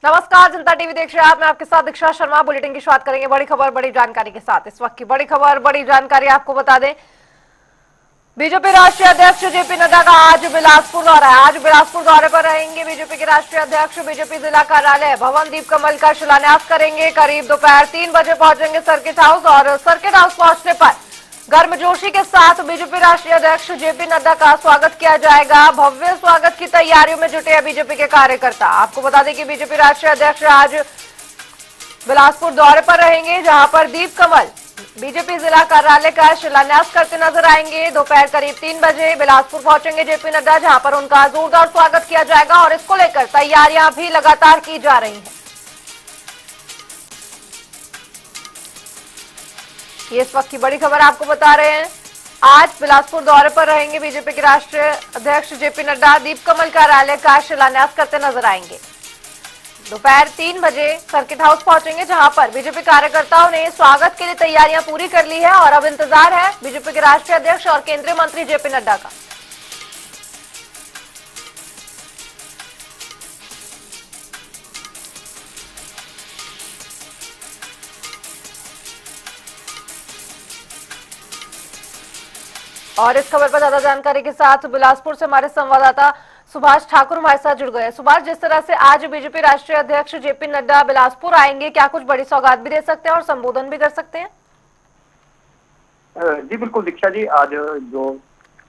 नमस्कार, जनता टीवी देख रहे हैं आप। मैं आपके साथ दीक्षा शर्मा। बुलेटिन की शुरुआत करेंगे बड़ी खबर बड़ी जानकारी के साथ। इस वक्त की बड़ी खबर बड़ी जानकारी आपको बता दें, बीजेपी राष्ट्रीय अध्यक्ष जेपी नड्डा का आज बिलासपुर दौरा है। आज बिलासपुर दौरे पर रहेंगे बीजेपी के राष्ट्रीय अध्यक्ष। बीजेपी जिला कार्यालय भवन दीप कमल का शिलान्यास करेंगे। करीब दोपहर 3 बजे पहुंचेंगे सर्किट हाउस और सर्किट हाउस पहुंचने पर गर्मजोशी के साथ बीजेपी राष्ट्रीय अध्यक्ष जेपी नड्डा का स्वागत किया जाएगा। भव्य स्वागत की तैयारियों में जुटे हैं बीजेपी के कार्यकर्ता। आपको बता दें कि बीजेपी राष्ट्रीय अध्यक्ष आज बिलासपुर दौरे पर रहेंगे, जहां पर दीप कमल बीजेपी जिला कार्यालय का शिलान्यास करते नजर आएंगे। दोपहर करीब 3 बजे बिलासपुर पहुंचेंगे जेपी नड्डा, जहां पर उनका जोरदार स्वागत किया जाएगा और इसको लेकर तैयारियां भी लगातार की जा रही हैं। ये इस वक्त की बड़ी खबर आपको बता रहे हैं। आज बिलासपुर दौरे पर रहेंगे बीजेपी के राष्ट्रीय अध्यक्ष जेपी नड्डा। दीप कमल कार्यालय का शिलान्यास करते नजर आएंगे। दोपहर 3 बजे सर्किट हाउस पहुंचेंगे, जहां पर बीजेपी कार्यकर्ताओं ने स्वागत के लिए तैयारियां पूरी कर ली है और अब इंतजार है बीजेपी के राष्ट्रीय अध्यक्ष और केंद्रीय मंत्री जेपी नड्डा का। और इस खबर पर ज्यादा जानकारी के साथ बिलासपुर से हमारे संवाददाता सुभाष ठाकुर हमारे साथ जुड़ गए। सुभाष, जिस तरह से आज बीजेपी राष्ट्रीय अध्यक्ष जेपी नड्डा बिलासपुर आएंगे, क्या कुछ बड़ी सौगात भी दे सकते हैं और संबोधन भी कर सकते हैं? जी बिल्कुल दीक्षा जी, आज जो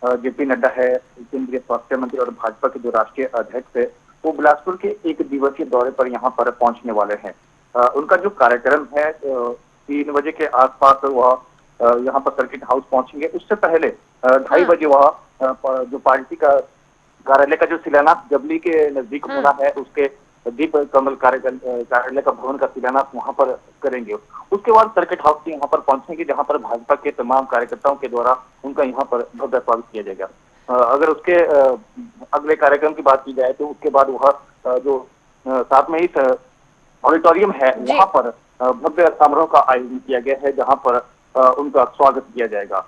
जेपी नड्डा है, केंद्रीय स्वास्थ्य मंत्री और भाजपा के जो राष्ट्रीय अध्यक्ष है, वो बिलासपुर के एक दिवसीय दौरे पर यहाँ पर पहुंचने वाले हैं। उनका जो कार्यक्रम है, 3 बजे के आसपास वह यहाँ पर सर्किट हाउस पहुंचेंगे। उससे पहले 2:30 बजे वह जो पार्टी का कार्यालय का जो शिलान्यास जबली के नजदीक होना है, उसके दीप कमल कार्यालय का भवन का शिलान्यास वहां पर करेंगे। उसके बाद सर्किट हाउस के यहाँ पर पहुंचेंगे, जहां पर भाजपा के तमाम कार्यकर्ताओं के द्वारा उनका यहाँ पर भव्य स्वागत किया जाएगा। अगर उसके अगले कार्यक्रम की बात की जाए तो उसके बाद वह जो साथ में ही ऑडिटोरियम है, जी वहां पर भव्य समारोह का आयोजन किया गया है, जहां पर उनका स्वागत किया जाएगा।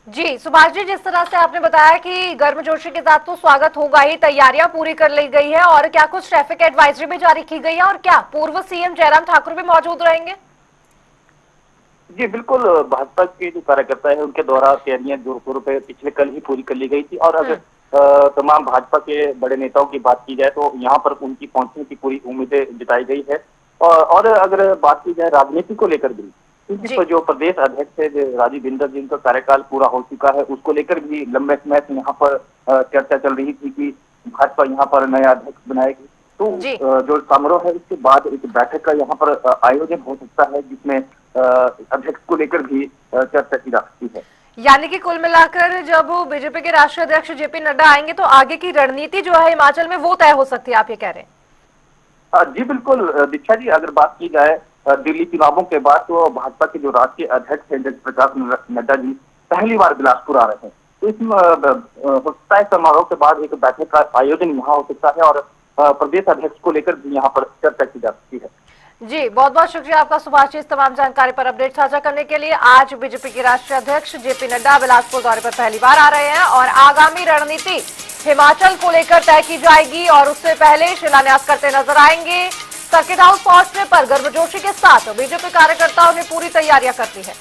जी सुभाष जी, जिस तरह से आपने बताया कि गर्मजोशी के साथ तो स्वागत होगा ही, तैयारियां पूरी कर ली गई है और क्या कुछ ट्रैफिक एडवाइजरी भी जारी की गई है, और क्या पूर्व सीएम जयराम ठाकुर भी मौजूद रहेंगे? जी बिल्कुल, भाजपा के जो कार्यकर्ता है उनके द्वारा तैयारियां जोर शोरों पे पिछले कल ही पूरी कर ली गई थी। और अगर तमाम भाजपा के बड़े नेताओं की बात की जाए तो यहाँ पर उनकी पहुंचने की पूरी उम्मीदें जताई गई है। और अगर बात की जाए राजनीति को लेकर भी, जी क्योंकि जो प्रदेश अध्यक्ष है, जो राजीव बिंदर, जिनका कार्यकाल पूरा हो चुका है, उसको लेकर भी लंबे समय से यहाँ पर चर्चा चल रही थी कि भाजपा यहाँ पर नया अध्यक्ष बनाएगी। तो जी, जो समारोह है उसके बाद एक बैठक का यहाँ पर आयोजन हो सकता है, जिसमें अध्यक्ष को लेकर भी चर्चा की जा सकती है। यानी कि कुल मिलाकर जब बीजेपी के राष्ट्रीय अध्यक्ष जेपी नड्डा आएंगे तो आगे की रणनीति जो है हिमाचल में वो तय हो सकती है, आप ये कह रहे हैं? जी बिल्कुल दीक्षा जी, अगर बात की जाए दिल्ली चुनावों के बाद, तो भाजपा के जो राष्ट्रीय अध्यक्ष है जगत प्रकाश नड्डा जी पहली बार बिलासपुर आ रहे हैं। तो इसमें हो सकता है समारोह के बाद एक बैठक का आयोजन यहाँ हो सकता है और प्रदेश अध्यक्ष को लेकर भी यहाँ पर चर्चा की जा सकती है। जी, बहुत बहुत शुक्रिया आपका सुभाष जी, इस तमाम जानकारी पर अपडेट साझा करने के लिए। आज बीजेपी के राष्ट्रीय अध्यक्ष जेपी नड्डा बिलासपुर दौरे पर पहली बार आ रहे हैं और आगामी रणनीति हिमाचल को लेकर तय की जाएगी और उससे पहले शिलान्यास करते नजर आएंगे। सर्किट हाउस पहुंचने पर गर्मजोशी के साथ बीजेपी कार्यकर्ताओं ने पूरी तैयारियां कर ली है।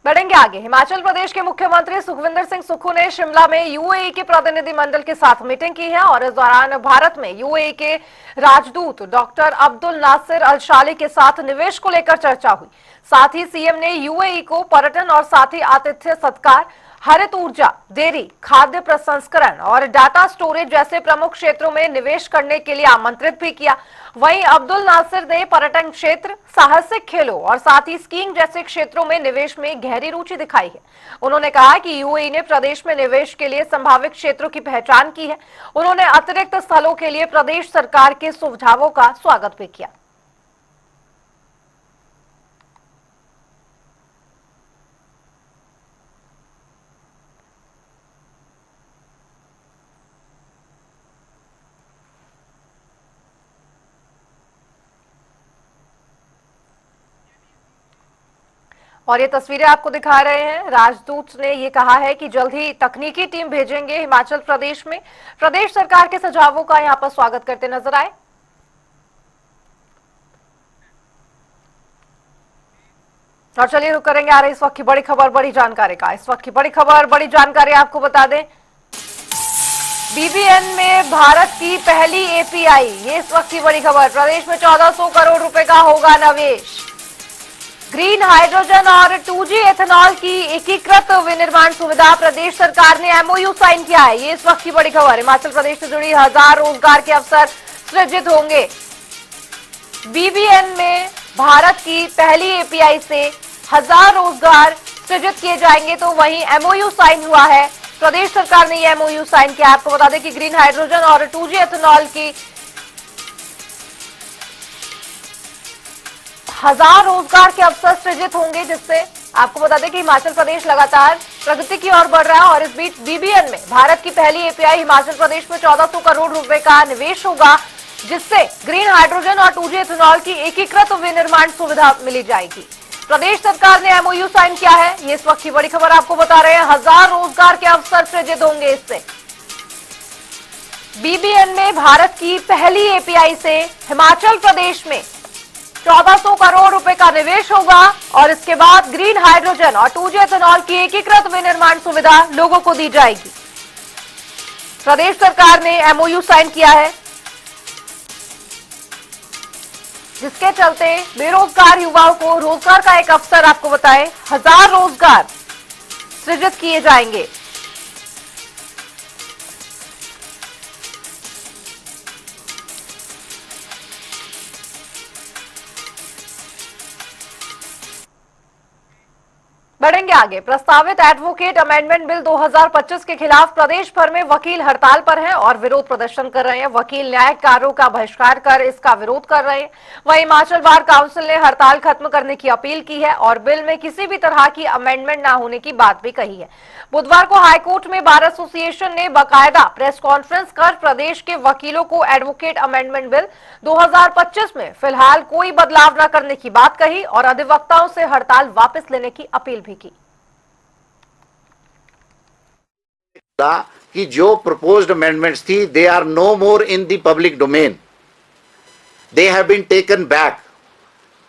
बढ़ेंगे आगे। हिमाचल प्रदेश के मुख्यमंत्री सुखविंदर सिंह सुक्खू ने शिमला में यूएई के प्रतिनिधि मंडल के साथ मीटिंग की है और इस दौरान भारत में यूएई के राजदूत डॉक्टर अब्दुल नासिर अल शाली के साथ निवेश को लेकर चर्चा हुई। साथ ही सीएम ने यूएई को पर्यटन और साथ ही आतिथ्य सत्कार, हरित ऊर्जा, डेयरी, खाद्य प्रसंस्करण और डाटा स्टोरेज जैसे प्रमुख क्षेत्रों में निवेश करने के लिए आमंत्रित भी किया। वहीं अब्दुल नासिर ने पर्यटन क्षेत्र, साहसिक खेलों और साथ ही स्कीइंग जैसे क्षेत्रों में निवेश में गहरी रुचि दिखाई है। उन्होंने कहा कि यूएई ने प्रदेश में निवेश के लिए संभावित क्षेत्रों की पहचान की है। उन्होंने अतिरिक्त स्थलों के लिए प्रदेश सरकार के सुझावों का स्वागत भी किया। और ये तस्वीरें आपको दिखा रहे हैं, राजदूत ने ये कहा है कि जल्द ही तकनीकी टीम भेजेंगे हिमाचल प्रदेश में। प्रदेश सरकार के सुझावों का यहाँ पर स्वागत करते नजर आए। और चलिए रुक करेंगे आ रही इस वक्त की बड़ी खबर बड़ी जानकारी का। इस वक्त की बड़ी खबर बड़ी जानकारी आपको बता दें, बीबीएन में भारत की पहली एपीआई, ये इस वक्त की बड़ी खबर। प्रदेश में 1400 करोड़ रुपए का होगा निवेश। ग्रीन हाइड्रोजन और 2G एथेनॉल की एकीकृत विनिर्माण सुविधा, प्रदेश सरकार ने एमओयू साइन किया है, ये इस वक्त की बड़ी खबर। हिमाचल प्रदेश से जुड़ी 1000 रोजगार के अवसर सृजित होंगे। बीबीएन में भारत की पहली एपीआई से 1000 रोजगार सृजित किए जाएंगे, तो वहीं एमओयू साइन हुआ है। प्रदेश सरकार ने यह एमओयू साइन किया। आपको बता दें कि ग्रीन हाइड्रोजन और 2G एथेनॉल की 1000 रोजगार के अवसर सृजित होंगे, जिससे आपको बता दें कि हिमाचल प्रदेश लगातार प्रगति की ओर बढ़ रहा है। और इस बीच बीबीएन में भारत की पहली एपीआई हिमाचल प्रदेश में 1400 करोड़ रुपए का निवेश होगा, जिससे ग्रीन हाइड्रोजन और 2G एथेनॉल की एकीकृत विनिर्माण सुविधा मिली जाएगी। प्रदेश सरकार ने एमओयू साइन किया है, ये इस वक्त की बड़ी खबर आपको बता रहे हैं। 1000 रोजगार के अवसर सृजित होंगे इससे। बीबीएन में भारत की पहली एपीआई से हिमाचल प्रदेश में 1400 करोड़ रुपए का निवेश होगा और इसके बाद ग्रीन हाइड्रोजन और 2G एथेनॉल की एकीकृत विनिर्माण सुविधा लोगों को दी जाएगी। प्रदेश सरकार ने एमओयू साइन किया है, जिसके चलते बेरोजगार युवाओं को रोजगार का एक अवसर, आपको बताएं 1000 रोजगार सृजित किए जाएंगे। बढ़ेंगे आगे। प्रस्तावित एडवोकेट अमेंडमेंट बिल 2025 के खिलाफ प्रदेश भर में वकील हड़ताल पर हैं और विरोध प्रदर्शन कर रहे हैं। वकील न्यायिक कार्यों का बहिष्कार कर इसका विरोध कर रहे हैं। वहीं हिमाचल बार काउंसिल ने हड़ताल खत्म करने की अपील की है और बिल में किसी भी तरह की अमेंडमेंट न होने की बात भी कही है। बुधवार को हाईकोर्ट में बार एसोसिएशन ने बाकायदा प्रेस कॉन्फ्रेंस कर प्रदेश के वकीलों को एडवोकेट अमेंडमेंट बिल 2025 में फिलहाल कोई बदलाव न करने की बात कही और अधिवक्ताओं से हड़ताल वापस लेने की अपील भी की। कि जो प्रपोज्ड अमेंडमेंट्स थी, they are no more in the public domain, they have been taken back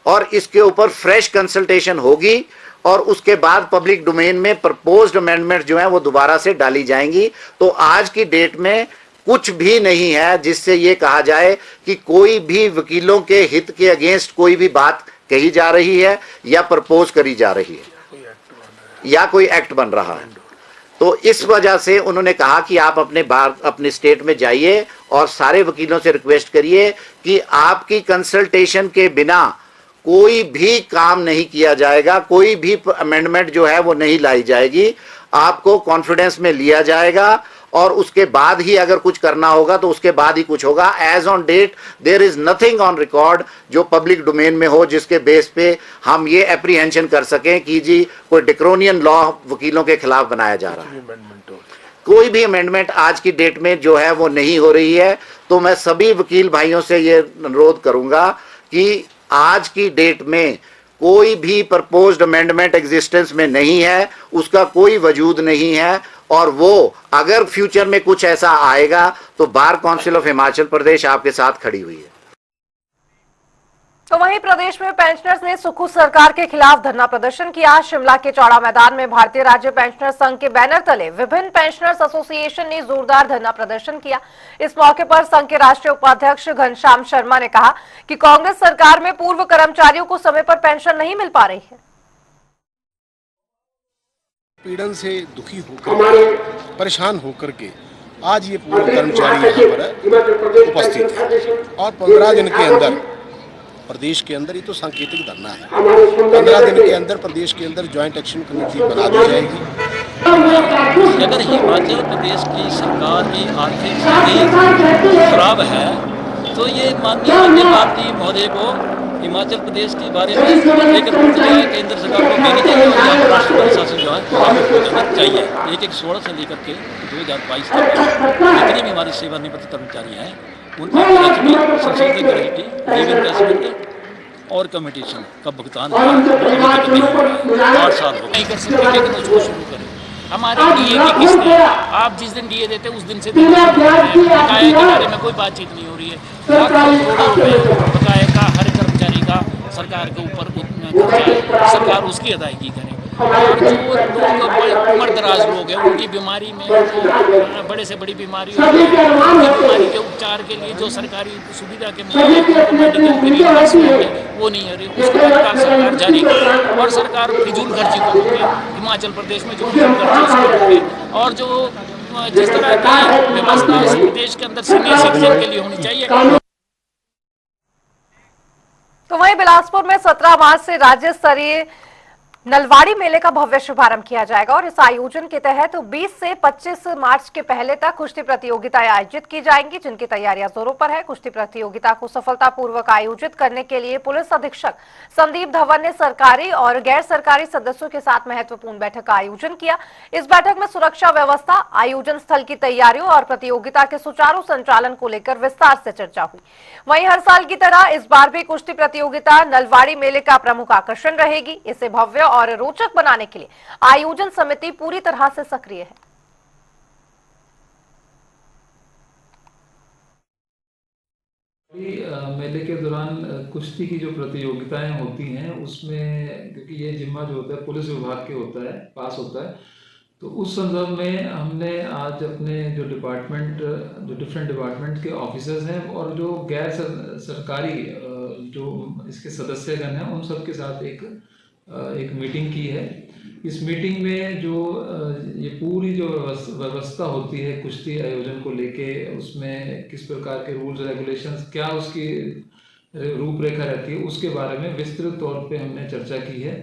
और इसके ऊपर फ्रेश कंसल्टेशन होगी और उसके बाद पब्लिक डोमेन में प्रपोज्ड अमेंडमेंट जो है वो दोबारा से डाली जाएंगी। तो आज की डेट में कुछ भी नहीं है जिससे ये कहा जाए कि कोई भी वकीलों के हित के अगेंस्ट कोई भी बात कही जा रही है या प्रपोज करी जा रही है या कोई एक्ट बन रहा है। तो इस वजह से उन्होंने कहा कि आप अपने स्टेट में जाइए और सारे वकीलों से रिक्वेस्ट करिए कि आपकी कंसल्टेशन के बिना कोई भी काम नहीं किया जाएगा, कोई भी अमेंडमेंट जो है वो नहीं लाई जाएगी, आपको कॉन्फिडेंस में लिया जाएगा और उसके बाद ही अगर कुछ करना होगा तो उसके बाद ही कुछ होगा। As on date there is nothing on record जो पब्लिक डोमेन में हो जिसके बेस पे हम ये एप्रीहेंशन कर सकें कि जी कोई डिक्रोनियन लॉ वकीलों के खिलाफ बनाया जा रहा है। कोई भी अमेंडमेंट आज की डेट में जो है वो नहीं हो रही है। तो मैं सभी वकील भाइयों से ये अनुरोध करूंगा कि आज की डेट में कोई भी प्रपोज्ड अमेंडमेंट एग्जिस्टेंस में नहीं है, उसका कोई वजूद नहीं है और वो अगर फ्यूचर में कुछ ऐसा आएगा तो bar council of Himachal Pradesh आपके साथ खड़ी हुई है। तो वहीं प्रदेश में पेंशनर्स ने सुखू सरकार के खिलाफ धरना प्रदर्शन किया। शिमला के चौड़ा मैदान में भारतीय राज्य पेंशनर संघ के बैनर तले विभिन्न पेंशनर्स एसोसिएशन ने जोरदार धरना प्रदर्शन किया। इस मौके पर संघ के राष्ट्रीय उपाध्यक्ष घनश्याम शर्मा ने कहा कि कांग्रेस सरकार में पूर्व कर्मचारियों को समय पर पेंशन नहीं मिल पा रही है। पीड़न से दुखी होकर, परेशान होकर के आज ये पूर्व कर्मचारी यहाँ पर उपस्थित है और 15 दिन के अंदर प्रदेश के अंदर, ये तो सांकेतिक धरना है, 15 दिन के अंदर प्रदेश के अंदर ज्वाइंट एक्शन कमेटी बना दी जाएगी। अगर हिमाचल प्रदेश की सरकार की आर्थिक स्थिति खराब है तो ये माननीय राज्यपाल महोदय को हिमाचल प्रदेश के बारे में एक रिपोर्ट जो है केंद्र सरकार को देनी चाहिए और यहाँ राष्ट्रपति शासन जो है लागू करना चाहिए। 1/16 से लेकर के 2022 तक जितने भी हमारे सेवानिवृत्त कर्मचारी हैं उनकी संशोधित ग्रेजुटी लीव इनकैशमेंट और कम्युनिकेशन का भुगतान है, वो अभी तक नहीं हो रहा है। 8 साल हो गए नहीं कर सकते, लेकिन उसको शुरू करें। हमारी डीए की किस्तें आप जिस दिन डीए देते उस दिन से देना शुरू कर दें। बकाये के बारे में कोई बातचीत नहीं हो रही है। लाखों करोड़ों रुपए बकाये का हर कर्मचारी का सरकार के ऊपर कर्जा है, सरकार उसकी अदायगी करे। और जो लोग उम्र दराज लोग हैं, उनकी बीमारी में जो बड़े से बड़ी बीमारी होती है, उनकी बीमारी के उपचार के लिए जो सरकारी सुविधा के मेडिकल फ्री वो नहीं है, उसको तत्काल सरकार जारी करे। और सरकार फिजूल खर्ची को रोके, हिमाचल प्रदेश में जो फिजूल खर्ची उसको रोके। और जो जिस तरह की व्यवस्था इस प्रदेश के अंदर सीनियर सिटीजन के लिए होनी चाहिए। तो वहीं बिलासपुर में 17 मार्च से राज्य स्तरीय नलवाड़ी मेले का भव्य शुभारंभ किया जाएगा और इस आयोजन के तहत 20 से 25 मार्च के पहले तक कुश्ती प्रतियोगिताएं आयोजित की जाएंगी, जिनकी तैयारियां जोरों पर है। कुश्ती प्रतियोगिता को सफलतापूर्वक आयोजित करने के लिए पुलिस अधीक्षक संदीप धवन ने सरकारी और गैर सरकारी सदस्यों के साथ महत्वपूर्ण बैठक का आयोजन किया। इस बैठक में सुरक्षा व्यवस्था, आयोजन स्थल की तैयारियों और प्रतियोगिता के सुचारू संचालन को लेकर विस्तार से चर्चा हुई। वहीं हर साल की तरह इस बार भी कुश्ती प्रतियोगिता नलवाड़ी मेले का प्रमुख आकर्षण रहेगी। इसे भव्य और रोचक बनाने के लिए आयोजन समिति पूरी तरह से सक्रिय है। मेले के दौरान कुश्ती की जो प्रतियोगिताएं होती हैं उसमें, क्योंकि ये जिम्मा जो होता है पुलिस विभाग के होता है, पास होता है, तो उस संदर्भ में हमने आज अपने जो डिफरेंट डिपार्टमेंट के ऑफिसर्स हैं और जो गैर सरकारी जो इसके सदस्यगण हैं उन सब के साथ एक मीटिंग की है। इस मीटिंग में जो ये पूरी जो व्यवस्था होती है कुश्ती आयोजन को लेके, उसमें किस प्रकार के रूल्स रेगुलेशंस, क्या उसकी रूपरेखा रहती है, उसके बारे में विस्तृत तौर पे हमने चर्चा की है।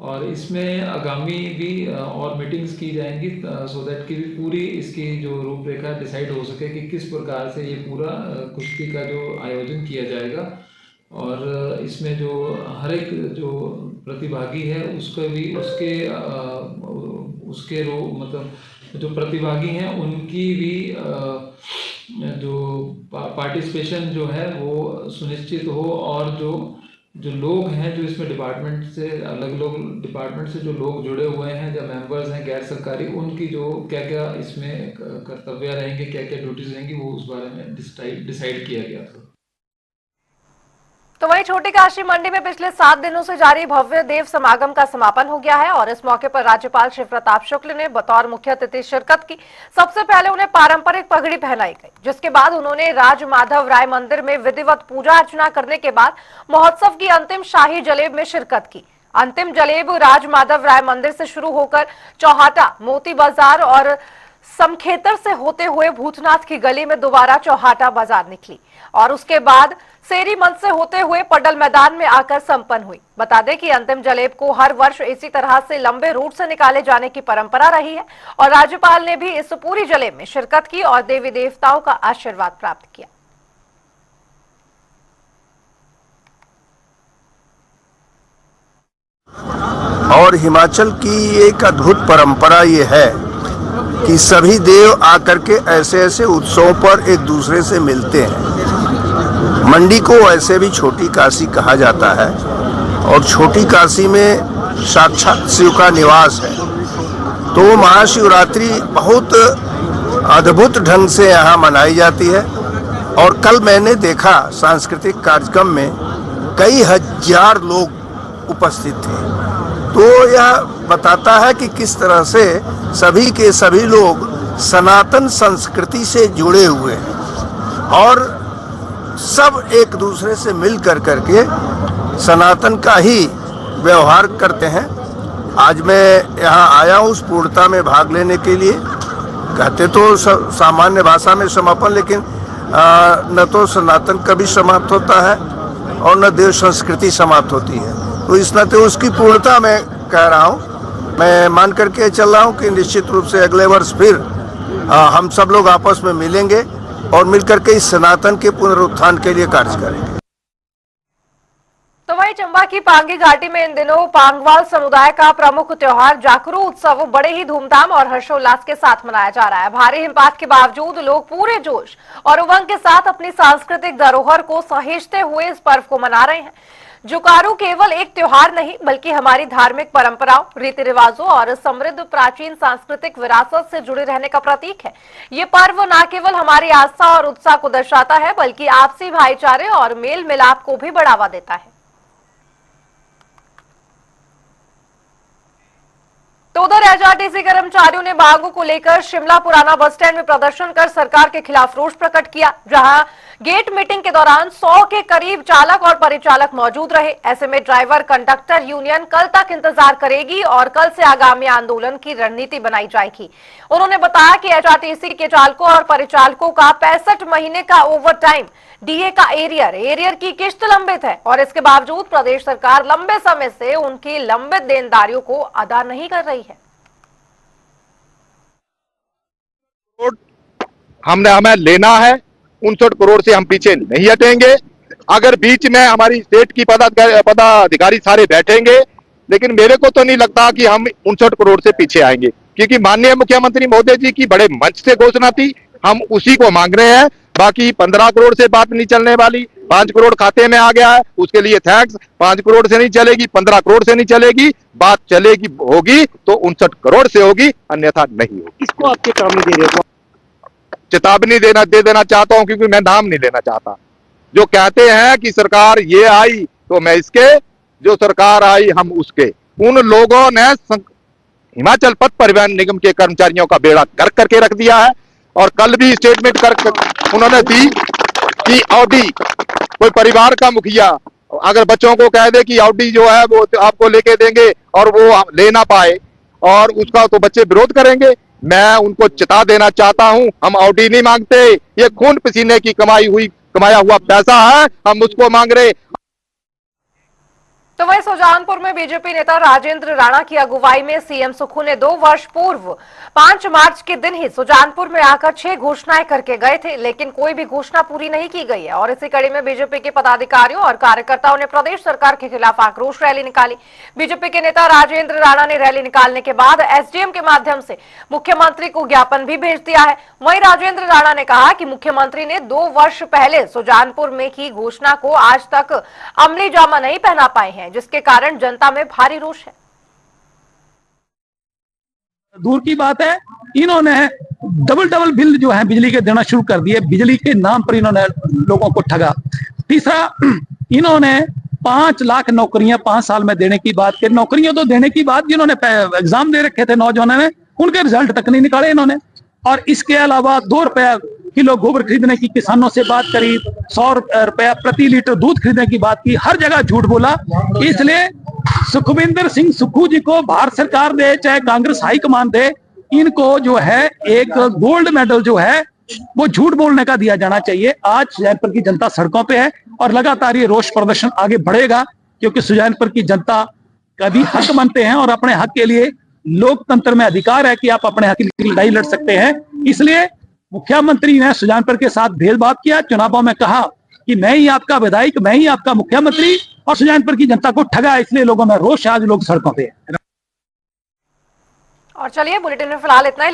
और इसमें आगामी भी और मीटिंग्स की जाएंगी सो दैट कि पूरी इसकी जो रूपरेखा डिसाइड हो सके कि किस प्रकार से ये पूरा कुश्ती का जो आयोजन किया जाएगा। और इसमें जो हर एक जो प्रतिभागी है उसको भी उसके मतलब जो प्रतिभागी हैं उनकी भी जो पार्टिसिपेशन जो है वो सुनिश्चित हो। और जो लोग हैं जो इसमें डिपार्टमेंट से डिपार्टमेंट से जो लोग जुड़े हुए हैं, जो मेंबर्स हैं गैर सरकारी, उनकी जो क्या क्या इसमें कर्तव्य रहेंगे, क्या क्या ड्यूटीज रहेंगी, वो उस बारे में डिसाइड किया गया था। तो वहीं छोटी काशी मंडी में पिछले 7 दिनों से जारी भव्य देव समागम का समापन हो गया है और इस मौके पर राज्यपाल शिव प्रताप शुक्ल ने बतौर मुख्य अतिथि शिरकत की। सबसे पहले उन्हें पारंपरिक पगड़ी पहनाई गई, जिसके बाद उन्होंने राज माधव राय मंदिर में विधिवत पूजा अर्चना करने के बाद महोत्सव की अंतिम शाही जलेब में शिरकत की। अंतिम जलेब राज माधव राय मंदिर से शुरू होकर चौहाटा, मोती बाजार और समखेतर से होते हुए भूतनाथ की गली में दोबारा चौहाटा बाजार निकली और उसके बाद सेरी मंच से होते हुए पडल मैदान में आकर संपन्न हुई। बता दें कि अंतिम जलेब को हर वर्ष इसी तरह से लंबे रूट से निकाले जाने की परंपरा रही है और राज्यपाल ने भी इस पूरी जलेब में शिरकत की और देवी देवताओं का आशीर्वाद प्राप्त किया। और हिमाचल की एक अद्भुत परंपरा ये है कि सभी देव आकर के ऐसे ऐसे उत्सवों पर एक दूसरे से मिलते हैं। मंडी को ऐसे भी छोटी काशी कहा जाता है और छोटी काशी में साक्षात शिव का निवास है। तो महाशिवरात्रि बहुत अद्भुत ढंग से यहाँ मनाई जाती है और कल मैंने देखा सांस्कृतिक कार्यक्रम में कई हजार लोग उपस्थित थे। तो यह बताता है कि किस तरह से सभी के सभी लोग सनातन संस्कृति से जुड़े हुए हैं और सब एक दूसरे से मिल कर करके सनातन का ही व्यवहार करते हैं। आज मैं यहाँ आया हूँ उस पूर्णता में भाग लेने के लिए। कहते तो सामान्य भाषा में समापन, लेकिन न तो सनातन कभी समाप्त होता है और न देव संस्कृति समाप्त होती है। तो इस नाते उसकी पूर्णता मैं कह रहा हूँ। मैं मान करके चल रहा हूँ कि निश्चित रूप से अगले वर्ष फिर हम सब लोग आपस में मिलेंगे और मिलकर के इस सनातन के पुनरुत्थान के लिए कार्य करेंगे। तो वहीं चंबा की पांगी घाटी में इन दिनों पांगवाल समुदाय का प्रमुख त्योहार जाकरू उत्सव बड़े ही धूमधाम और हर्षोल्लास के साथ मनाया जा रहा है। भारी हिमपात के बावजूद लोग पूरे जोश और उमंग के साथ अपनी सांस्कृतिक धरोहर को सहेजते हुए इस पर्व को मना रहे हैं। जुकारू केवल एक त्योहार नहीं बल्कि हमारी धार्मिक परंपराओं, रीति रिवाजों और समृद्ध प्राचीन सांस्कृतिक विरासत से जुड़े रहने का प्रतीक है। ये पर्व न केवल हमारी आस्था और उत्साह को दर्शाता है बल्कि आपसी भाईचारे और मेल मिलाप को भी बढ़ावा देता है। तो उधर एचआरटीसी कर्मचारियों ने मांगों को लेकर शिमला पुराना बस स्टैंड में प्रदर्शन कर सरकार के खिलाफ रोष प्रकट किया, जहां गेट मीटिंग के दौरान 100 के करीब चालक और परिचालक मौजूद रहे। ऐसे में ड्राइवर कंडक्टर यूनियन कल तक इंतजार करेगी और कल से आगामी आंदोलन की रणनीति बनाई जाएगी। उन्होंने बताया कि एचआरटीसी के चालकों और परिचालकों का 65 महीने का ओवर टाइम, डीए का एरियर की किश्त लंबित है और इसके बावजूद प्रदेश सरकार लंबे समय से उनकी लंबित देनदारियों को अदा नहीं कर रही है। हमें लेना है, 59 करोड़ से हम पीछे नहीं हटेंगे। अगर बीच में हमारी स्टेट की पदाधिकारी सारे बैठेंगे, लेकिन मेरे को तो नहीं लगता कि हम 59 करोड़ से पीछे आएंगे, क्योंकि माननीय मुख्यमंत्री महोदय जी की बड़े मंच से घोषणा थी, हम उसी को मांग रहे हैं। बाकी 15 करोड़ से बात नहीं चलने वाली, 5 करोड़ खाते में आ गया है, उसके लिए थैंक्स। 5 करोड़ से नहीं चलेगी, 15 करोड़ से नहीं चलेगी, बात चलेगी होगी तो 59 करोड़ से होगी, अन्यथा नहीं होगी। इसको आप चेतावनी दे रहे हो? चेतावनी दे देना चाहता हूं, क्योंकि मैं नाम नहीं लेना चाहता। जो कहते हैं कि सरकार ये आई तो मैं इसके, जो सरकार आई हम उसके। उन लोगों ने हिमाचल पथ परिवहन निगम के कर्मचारियों का बेड़ा गर्क करके रख दिया है। और कल भी स्टेटमेंट कर उन्होंने दी कि ऑडी, कोई परिवार का मुखिया अगर बच्चों को कह दे कि ऑडी जो है वो आपको लेके देंगे और वो ले ना पाए और उसका तो बच्चे विरोध करेंगे। मैं उनको चेता देना चाहता हूं, हम ऑडी नहीं मांगते, ये खून पसीने की कमाया हुआ पैसा है, हम उसको मांग रहे। तो वहीं सुजानपुर में बीजेपी नेता राजेंद्र राणा की अगुवाई में सीएम सुक्खू ने 2 वर्ष पूर्व 5 मार्च के दिन ही सुजानपुर में आकर 6 घोषणाएं करके गए थे, लेकिन कोई भी घोषणा पूरी नहीं की गई है। और इसी कड़ी में बीजेपी के पदाधिकारियों और कार्यकर्ताओं ने प्रदेश सरकार के खिलाफ आक्रोश रैली निकाली। बीजेपी के नेता राजेंद्र राणा ने रैली निकालने के बाद एसडीएम के माध्यम से मुख्यमंत्री को ज्ञापन भी भेज दिया है। वहीं राजेंद्र राणा ने कहा कि मुख्यमंत्री ने 2 वर्ष पहले सुजानपुर में की घोषणा को आज तक अमली जामा नहीं पहना पाए हैं, जिसके कारण जनता में भारी रोष है। दूर की बात है, इन्होंने डबल बिल जो है बिजली के देना शुरू कर दिए। बिजली के नाम पर इन्होंने लोगों को ठगा। तीसरा, इन्होंने 5 लाख नौकरियां 5 साल में देने की बात की। नौकरियां तो देने की बात, जिन्होंने एग्जाम दे रखे थे नौजवानों ने, उनके रिजल्ट तक नहीं निकाले इन्होंने। और इसके अलावा 2 रुपया किलो गोबर खरीदने की किसानों से बात करी, 100 रुपया प्रति लीटर दूध खरीदने की बात की, हर जगह झूठ बोला। इसलिए सुखविंदर सिंह सुक्खू जी को भारत सरकार दे चाहे कांग्रेस हाईकमान दे, इनको जो है एक गोल्ड मेडल जो है वो झूठ बोलने का दिया जाना चाहिए। आज सुजानपुर की जनता सड़कों पे है और लगातार ये रोष प्रदर्शन आगे बढ़ेगा, क्योंकि सुजानपुर की जनता कभी हक मानते हैं और अपने हक के लिए लोकतंत्र में अधिकार है कि आप अपने हक की लड़ाई लड़ सकते हैं। इसलिए मुख्यमंत्री ने सुजानपुर के साथ भेदभाव किया, चुनावों में कहा कि मैं ही आपका विधायक, मैं ही आपका मुख्यमंत्री, और सुजानपुर की जनता को ठगा। इसलिए लोगों में रोष, आज लोग सड़कों पे है। और चलिए बुलेटिन में फिलहाल इतना ही।